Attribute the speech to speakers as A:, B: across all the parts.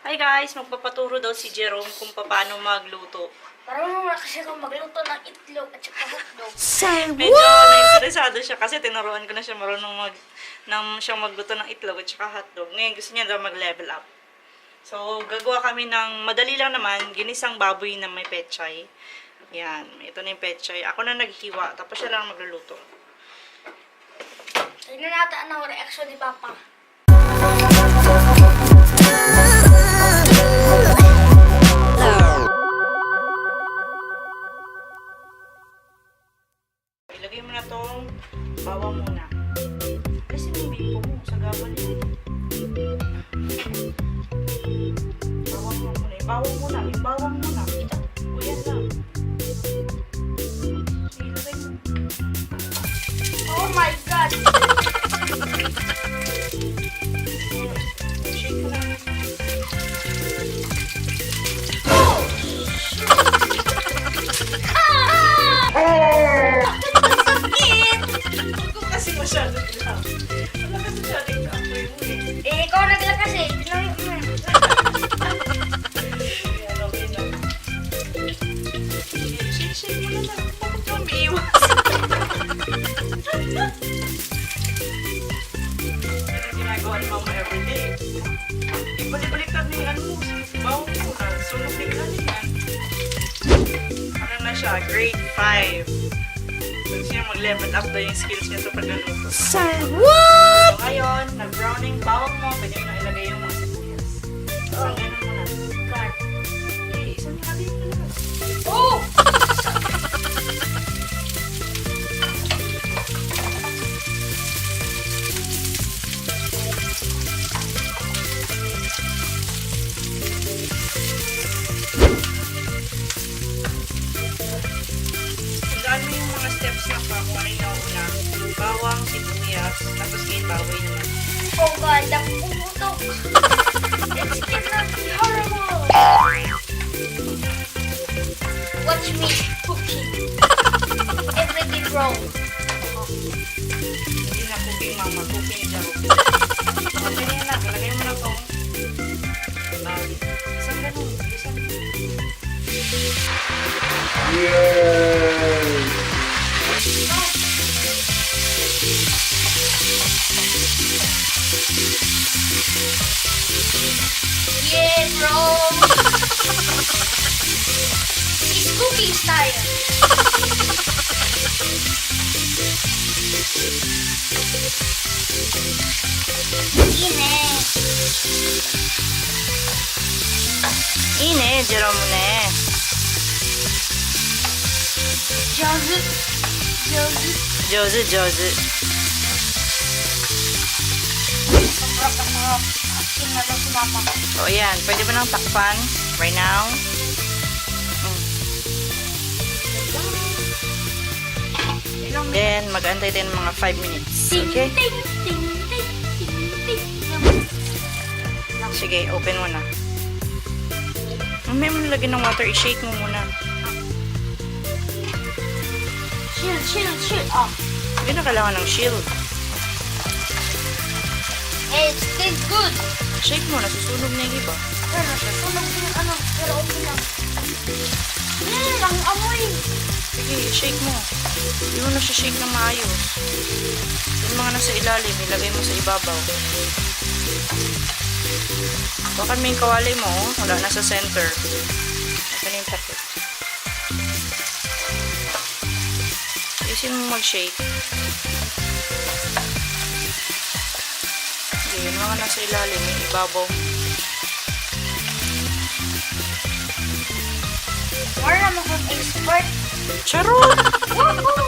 A: Hi guys! Magpapaturo daw si Jerome kung paano magluto.
B: Marunong na kasi akong magluto ng itlog at saka hotdog.
A: Medyo na-interesado siya kasi tinuruan ko na siya marunong siyang magluto ng itlog at saka hotdog. Ngayon gusto niya daw mag-level up. So, gagawa kami ng madali lang naman, ginisang baboy na may pechay. Yan, ito na yung pechay. Ako na naghiwa, tapos siya lang magluluto.
B: Tignan natin ang reaction ni Papa.
A: Ilagay mo na tong bawang muna. Kasi yung bimpo mo, sa gabal yun. Bawang mo muna. Bawang muna. Yung bawang muna. Ito. O yan lang. Sige, ilagay mo.
B: Oh my God!
A: Shake mo lang. Kasi masyado lang. Wala kasi masyado yung apoy mo eh.
B: Eh, ikaw naglakas eh. Ayan,
A: Okay lang. Shake mo na lang. Bakit ka umiiwas? Yan ang ginagawa ni Mama everyday. Ibalik-baliktad na yung ano mo. Bawang mo. Sunog bigla yan. Ano na siya? Grade 5. So, siya mag-level up na yung skills niya sa pagluluto.
B: Sir, what?
A: So, ngayon, nag-browning bawang mo, pwede mo na ilagay yung mga sibuyas. Isang ganun mo na.
B: God.
A: Okay, isang natin mo na.
B: Oh!
A: Tandaan mo yung mga steps na pa kung ano yung nauna. Bawang, sibuyas, tapos ngayon baboy naman.
B: Oh God, ang pumutok. It's gonna be horrible. Watch me cooking. Everyday bro.
A: Hindi na cooking mama, cooking Jerome. Okay na yan, lagay mo na itong isang ganun, isang
B: Yeah, bro. This is cooking style.
A: Ine, Jerome ne.
B: Jozu.
A: Jozu.
B: Sobrang kasarap. Akin na lang si Mama.
A: So, ayan. Pwede mo nang takpan right now. Then, mag-antay din mga 5 minutes.
B: Ting,
A: Okay?
B: ting, ting, ting, ting, ting.
A: Sige, open mo na. Mamaya mo nalagyan ng water, i-shake mo muna.
B: Chill. Oh,
A: Hindi na kailangan ng shield.
B: it tastes good.
A: Shake mo, nasusunog na yung iba.
B: Pero sunog din ano, pero okay lang. Ang amoy.
A: Sige, shake mo. Hindi mo na siya shake na maayos. Yung mga nasa ilalim, ilagay mo sa ibabaw. Baka may kawali mo, wala na sa center. Ito na yung packet. Isin mo mag-shake. Sige, yung mga nasa ilalim, yung ibabaw.
B: More naman kung expert.
A: Charot!
B: Woohoo!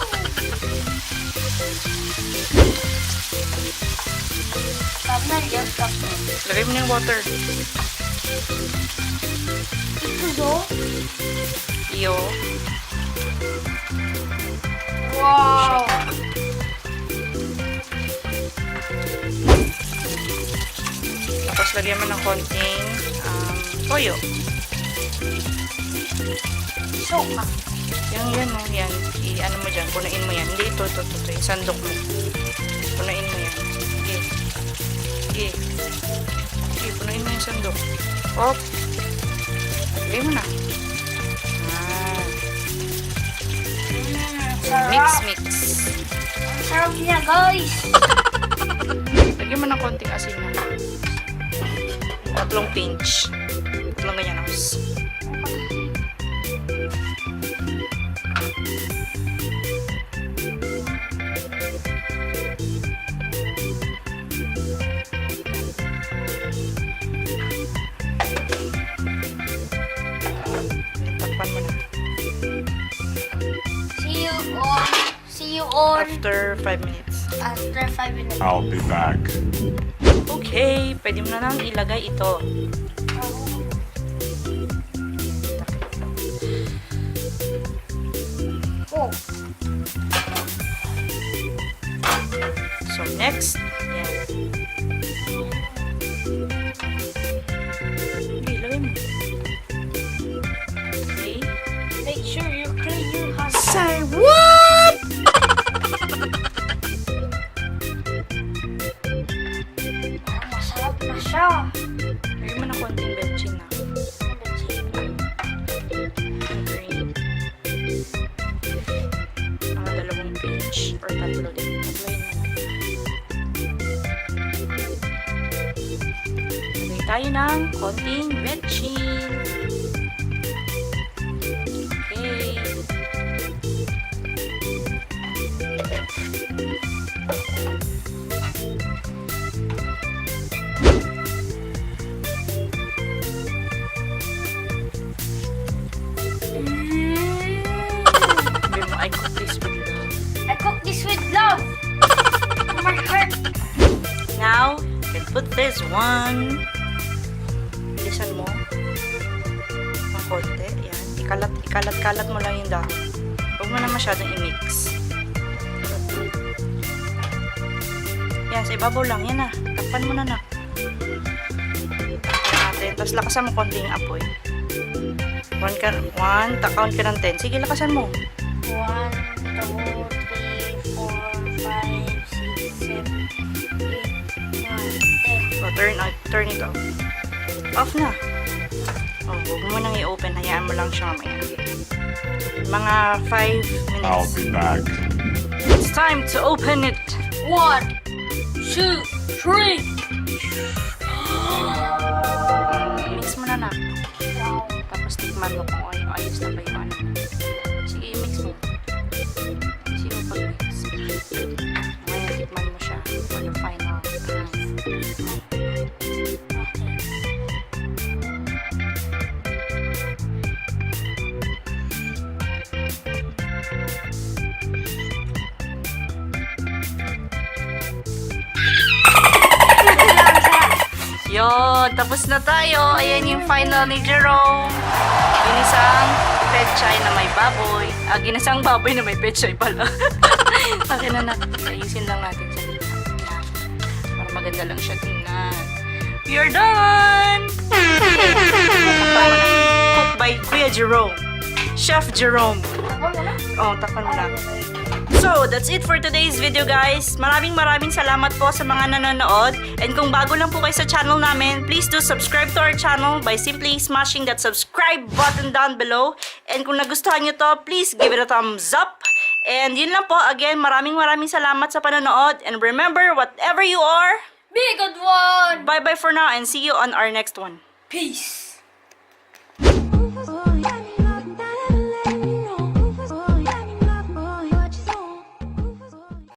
B: Stop na.
A: Lagay mo na yung water.
B: Ito do?
A: Iyo.
B: Wow!
A: Tapos lagyan mo ng konting toyo.
B: Soka.
A: Yan, oh, yan. I-ano mo dyan, punuin mo yan. Hindi, ito, yung sandok mo. Punuin mo yan. Sige. Sige, punuin mo yung sandok. Op. Lagay mo na. Ah. Mix,
B: Sarap.
A: mix.
B: Sarap niya, guys.
A: Lagyan mo ng konting asin na. 3 pinch. 3 ganyan ako. Takpan mo na.
B: See you on
A: After 5 minutes.
B: after 5 minutes.
C: I'll be back.
A: Okay, pwede mo na nang ilagay ito.
B: Oh,
A: So next, yan. Okay, ilagay mo. Okay.
B: make sure you clean your hands.
A: Say what?
B: Masarap na siya.
A: Lagyan mo na konting betchin na. Green. Mga 2 pinch or 3 din. Tatloyin mo na. Lagay tayo ng konting betchin. Okay. Sabi mo, I cook this with love.
B: I cook this with love. To my heart.
A: Now, you can put this one. Bilisan mo. Ng konti. Yan. Ikalat-kalat mo lang yung dahon. Huwag mo na masyadong i-mix. Yan, sa ibabaw lang. Yan na. Takpan mo na na. Natin. Tapos lakasan mo konti yung apoy. 1, count ka ng 10. Sige, lakasan mo.
B: 1, 2, 3, 4, 5, 6, 7, 8, 9, 10.
A: So, turn it off. Off na. Oh, huwag mo nang i-open. Hayaan mo lang siya mamaya. Mga 5
C: I'll
A: minutes.
C: be back.
A: It's time to open it.
B: 1, 2, 3.
A: Mix mo na na. Tapos tikman mo kung ayos na ba yung ano. Sige, i-mix mo. Sige mo pag-mix. Ngayon, tikman mo siya for the final time. Yun, tapos na tayo. Ayan yung final ni Jerome. Ginisang pechay na may baboy. Ginisang baboy na may pechay pala. Akin na natin. Ayusin lang natin sa gitna. Yan. Para maganda lang siya tingnan. We are done! Cooked by Kuya Jerome. Chef Jerome. Oh, takpan mo na. So, that's it for today's video, guys. Maraming salamat po sa mga nanonood. And kung bago lang po kayo sa channel namin, please do subscribe to our channel by simply smashing that subscribe button down below. And kung nagustuhan nyo to, please give it a thumbs up. And yun lang po. Again, maraming salamat sa panonood. And remember, whatever you are,
B: Be a good one.
A: bye-bye for now and see you on our next one.
B: Peace.